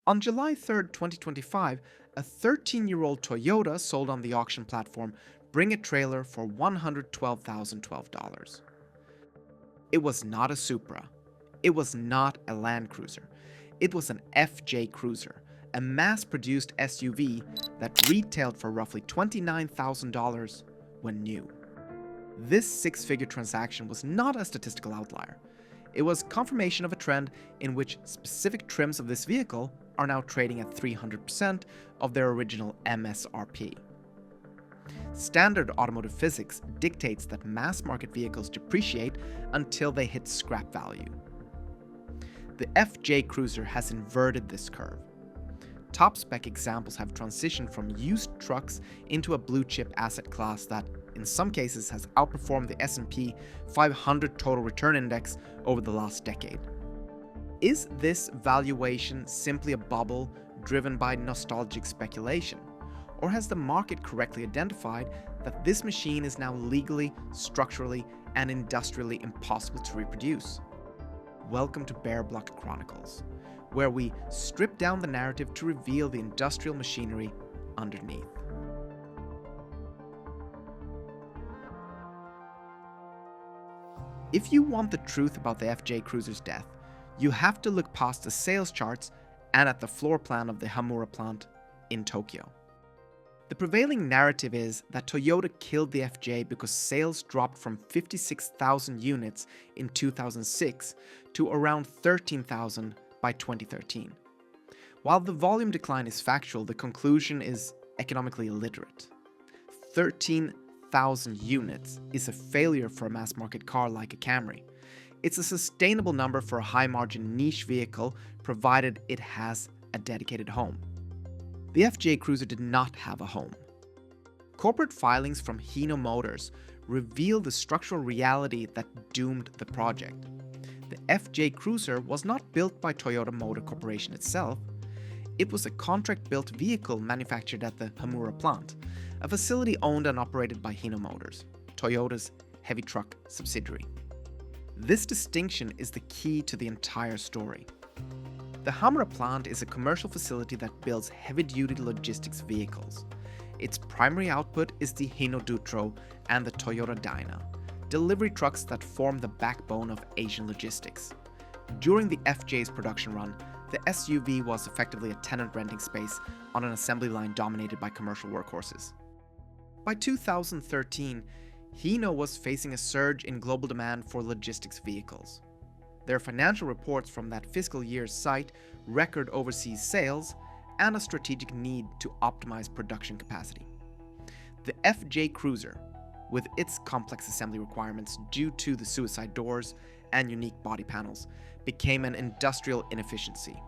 On July 3rd, 2025, a 13-year-old Toyota sold on the auction platform Bring a Trailer for $112,012. It was not a Supra. It was not a Land Cruiser. It was an FJ Cruiser, a mass-produced SUV that retailed for roughly $29,000 when new. This six-figure transaction was not a statistical outlier. It was confirmation of a trend in which specific trims of this vehicle are now trading at 300% of their original MSRP. Standard automotive physics dictates that mass-market vehicles depreciate until they hit scrap value. The FJ Cruiser has inverted this curve. Top-spec examples have transitioned from used trucks into a blue-chip asset class that, in some cases, has outperformed the S&P 500 total return index over the last decade. Is this valuation simply a bubble driven by nostalgic speculation? Or has the market correctly identified that this machine is now legally, structurally, and industrially impossible to reproduce? Welcome to Bare Block Chronicles, where we strip down the narrative to reveal the industrial machinery underneath. If you want the truth about the FJ Cruiser's death, you have to look past the sales charts and at the floor plan of the Hamura Plant in Tokyo. The prevailing narrative is that Toyota killed the FJ because sales dropped from 56,000 units in 2006 to around 13,000 by 2013. While the volume decline is factual, the conclusion is economically illiterate. 13,000 units is a failure for a mass-market car like a Camry. It's a sustainable number for a high-margin niche vehicle, provided it has a dedicated home. The FJ Cruiser did not have a home. Corporate filings from Hino Motors reveal the structural reality that doomed the project. The FJ Cruiser was not built by Toyota Motor Corporation itself. It was a contract-built vehicle manufactured at the Hamura Plant, a facility owned and operated by Hino Motors, Toyota's heavy truck subsidiary. This distinction is the key to the entire story. The Hamura Plant is a commercial facility that builds heavy-duty logistics vehicles. Its primary output is the Hino Dutro and the Toyota Dyna, delivery trucks that form the backbone of Asian logistics. During the FJ's production run, the SUV was effectively a tenant renting space on an assembly line dominated by commercial workhorses. By 2013, Hino was facing a surge in global demand for logistics vehicles. Their financial reports from that fiscal year's cite record overseas sales and a strategic need to optimize production capacity. The FJ Cruiser, with its complex assembly requirements due to the suicide doors and unique body panels, became an industrial inefficiency.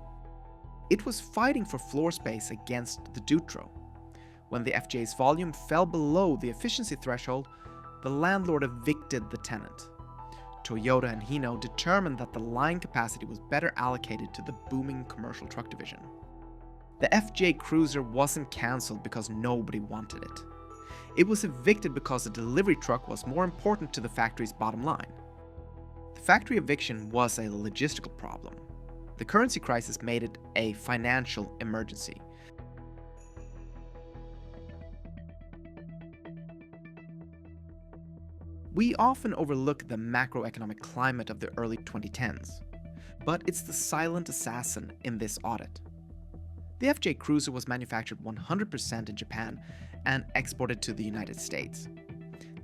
It was fighting for floor space against the Dutro. When the FJ's volume fell below the efficiency threshold, the landlord evicted the tenant. Toyota and Hino determined that the line capacity was better allocated to the booming commercial truck division. The FJ Cruiser wasn't cancelled because nobody wanted it. It was evicted because the delivery truck was more important to the factory's bottom line. The factory eviction was a logistical problem. The currency crisis made it a financial emergency. We often overlook the macroeconomic climate of the early 2010s, but it's the silent assassin in this audit. The FJ Cruiser was manufactured 100% in Japan and exported to the United States.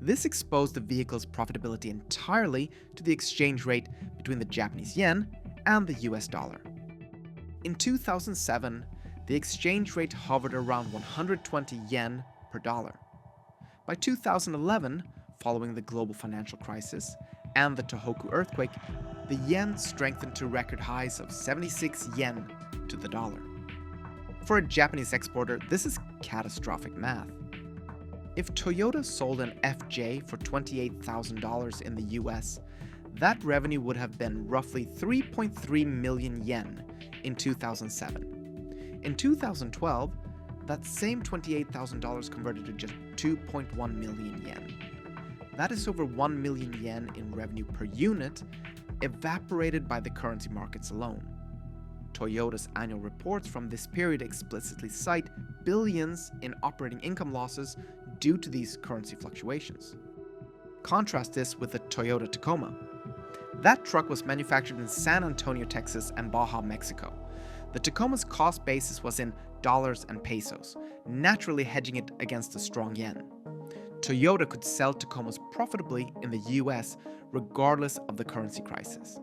This exposed the vehicle's profitability entirely to the exchange rate between the Japanese yen and the US dollar. In 2007, the exchange rate hovered around 120 yen per dollar. By 2011, following the global financial crisis and the Tohoku earthquake, the yen strengthened to record highs of 76 yen to the dollar. For a Japanese exporter, this is catastrophic math. If Toyota sold an FJ for $28,000 in the US, that revenue would have been roughly 3.3 million yen in 2007. In 2012, that same $28,000 converted to just 2.1 million yen. That is over 1 million yen in revenue per unit, evaporated by the currency markets alone. Toyota's annual reports from this period explicitly cite billions in operating income losses due to these currency fluctuations. Contrast this with the Toyota Tacoma. That truck was manufactured in San Antonio, Texas and Baja, Mexico. The Tacoma's cost basis was in dollars and pesos, naturally hedging it against the strong yen. Toyota could sell Tacomas profitably in the US regardless of the currency crisis.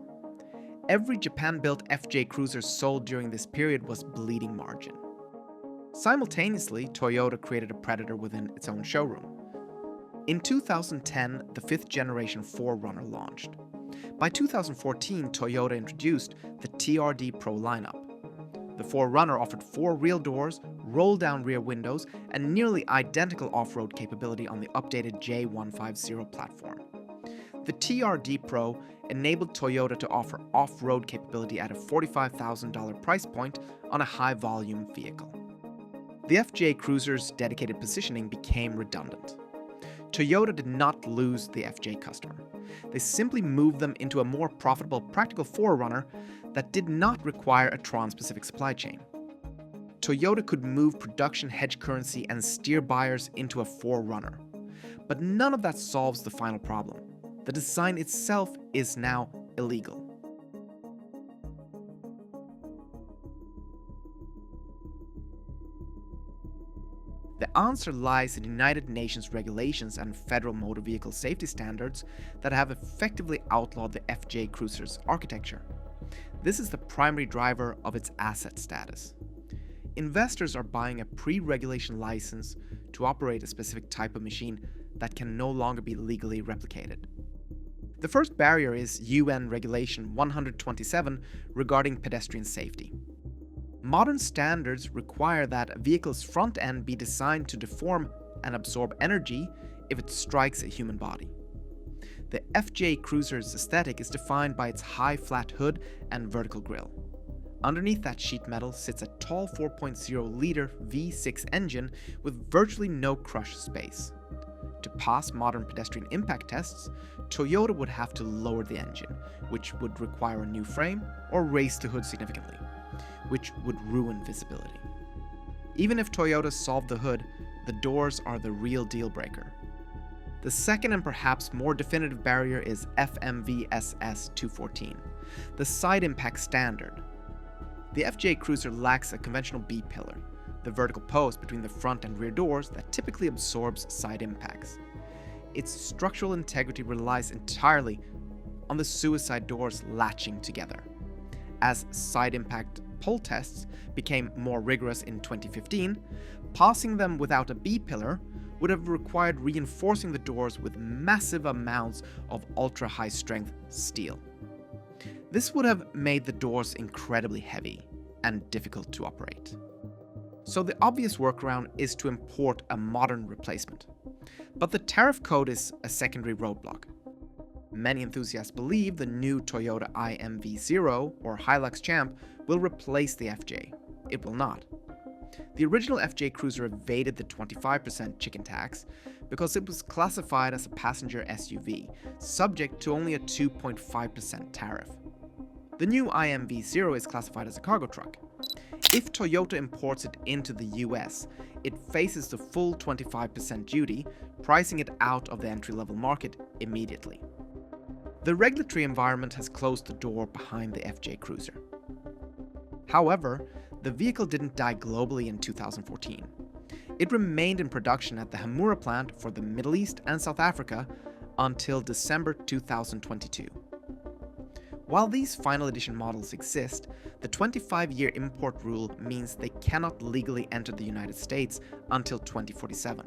Every Japan-built FJ cruiser sold during this period was bleeding margin. Simultaneously, Toyota created a predator within its own showroom. In 2010, the 5th generation 4Runner launched. By 2014, Toyota introduced the TRD Pro lineup. The 4Runner offered 4 rear doors, roll-down rear windows, and nearly identical off-road capability on the updated J150 platform. The TRD Pro enabled Toyota to offer off-road capability at a $45,000 price point on a high-volume vehicle. The FJ Cruiser's dedicated positioning became redundant. Toyota did not lose the FJ customer. They simply moved them into a more profitable practical 4Runner that did not require a Tron-specific supply chain. Toyota could move production hedge currency and steer buyers into a 4Runner. But none of that solves the final problem. The design itself is now illegal. The answer lies in United Nations regulations and federal motor vehicle safety standards that have effectively outlawed the FJ Cruiser's architecture. This is the primary driver of its asset status. Investors are buying a pre-regulation license to operate a specific type of machine that can no longer be legally replicated. The first barrier is UN Regulation 127 regarding pedestrian safety. Modern standards require that a vehicle's front end be designed to deform and absorb energy if it strikes a human body. The FJ Cruiser's aesthetic is defined by its high flat hood and vertical grille. Underneath that sheet metal sits a tall 4.0-liter V6 engine with virtually no crush space. To pass modern pedestrian impact tests, Toyota would have to lower the engine, which would require a new frame, or raise the hood significantly, which would ruin visibility. Even if Toyota solved the hood, the doors are the real deal breaker. The second and perhaps more definitive barrier is FMVSS 214, the side impact standard. The FJ Cruiser lacks a conventional B-pillar, the vertical post between the front and rear doors that typically absorbs side impacts. Its structural integrity relies entirely on the suicide doors latching together. As side impact pull tests became more rigorous in 2015, passing them without a B-pillar would have required reinforcing the doors with massive amounts of ultra-high strength steel. This would have made the doors incredibly heavy and difficult to operate. So the obvious workaround is to import a modern replacement. But the tariff code is a secondary roadblock. Many enthusiasts believe the new Toyota IMV0 or Hilux Champ will replace the FJ. It will not. The original FJ Cruiser evaded the 25% chicken tax because it was classified as a passenger SUV, subject to only a 2.5% tariff. The new IMV0 is classified as a cargo truck. If Toyota imports it into the US, it faces the full 25% duty, pricing it out of the entry-level market immediately. The regulatory environment has closed the door behind the FJ Cruiser. However, the vehicle didn't die globally in 2014. It remained in production at the Hamura Plant for the Middle East and South Africa until December 2022. While these final edition models exist, the 25-year import rule means they cannot legally enter the United States until 2047.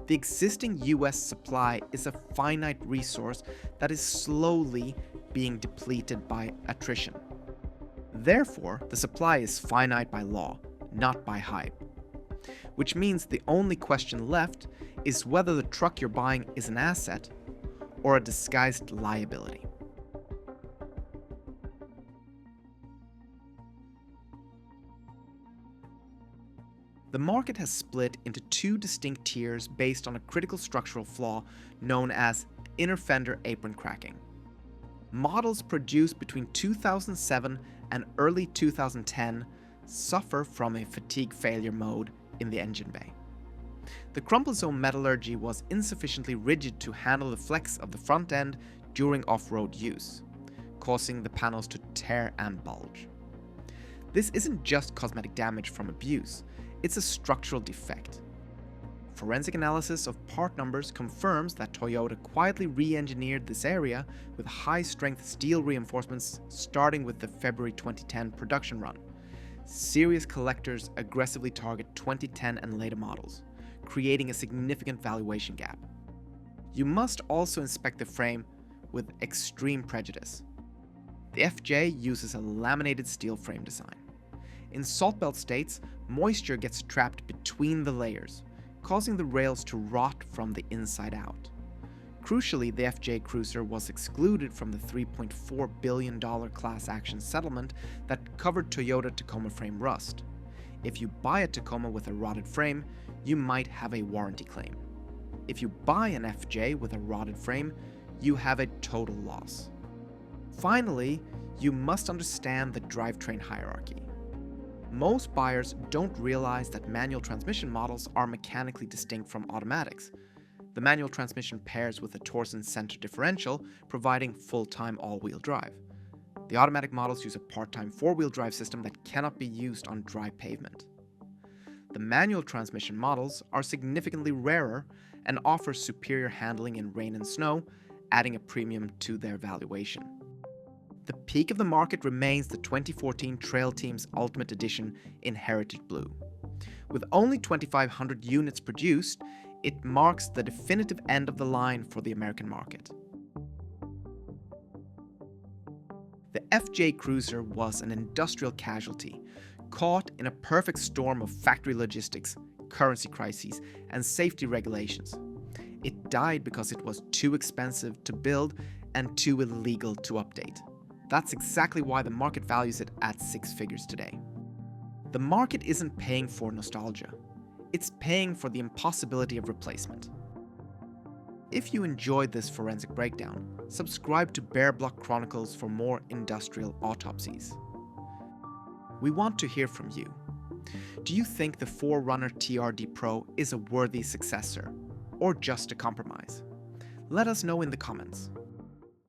The existing US supply is a finite resource that is slowly being depleted by attrition. Therefore, the supply is finite by law, not by hype. Which means the only question left is whether the truck you're buying is an asset or a disguised liability. The market has split into two distinct tiers based on a critical structural flaw known as inner fender apron cracking. Models produced between 2007 and early 2010 suffer from a fatigue failure mode in the engine bay. The crumple zone metallurgy was insufficiently rigid to handle the flex of the front end during off-road use, causing the panels to tear and bulge. This isn't just cosmetic damage from abuse, it's a structural defect. Forensic analysis of part numbers confirms that Toyota quietly re-engineered this area with high-strength steel reinforcements starting with the February 2010 production run. Serious collectors aggressively target 2010 and later models, creating a significant valuation gap. You must also inspect the frame with extreme prejudice. The FJ uses a laminated steel frame design. In salt belt states, moisture gets trapped between the layers, causing the rails to rot from the inside out. Crucially, the FJ Cruiser was excluded from the $3.4 billion class action settlement that covered Toyota Tacoma frame rust. If you buy a Tacoma with a rotted frame, you might have a warranty claim. If you buy an FJ with a rotted frame, you have a total loss. Finally, you must understand the drivetrain hierarchy. Most buyers don't realize that manual transmission models are mechanically distinct from automatics. The manual transmission pairs with a Torsen center differential, providing full-time all-wheel drive. The automatic models use a part-time four-wheel drive system that cannot be used on dry pavement. The manual transmission models are significantly rarer and offer superior handling in rain and snow, adding a premium to their valuation. The peak of the market remains the 2014 Trail Team's Ultimate Edition in Heritage Blue. With only 2,500 units produced, it marks the definitive end of the line for the American market. The FJ Cruiser was an industrial casualty, caught in a perfect storm of factory logistics, currency crises, and safety regulations. It died because it was too expensive to build and too illegal to update. That's exactly why the market values it at six figures today. The market isn't paying for nostalgia. It's paying for the impossibility of replacement. If you enjoyed this forensic breakdown, subscribe to Bare Block Chronicles for more industrial autopsies. We want to hear from you. Do you think the 4Runner TRD Pro is a worthy successor, or just a compromise? Let us know in the comments.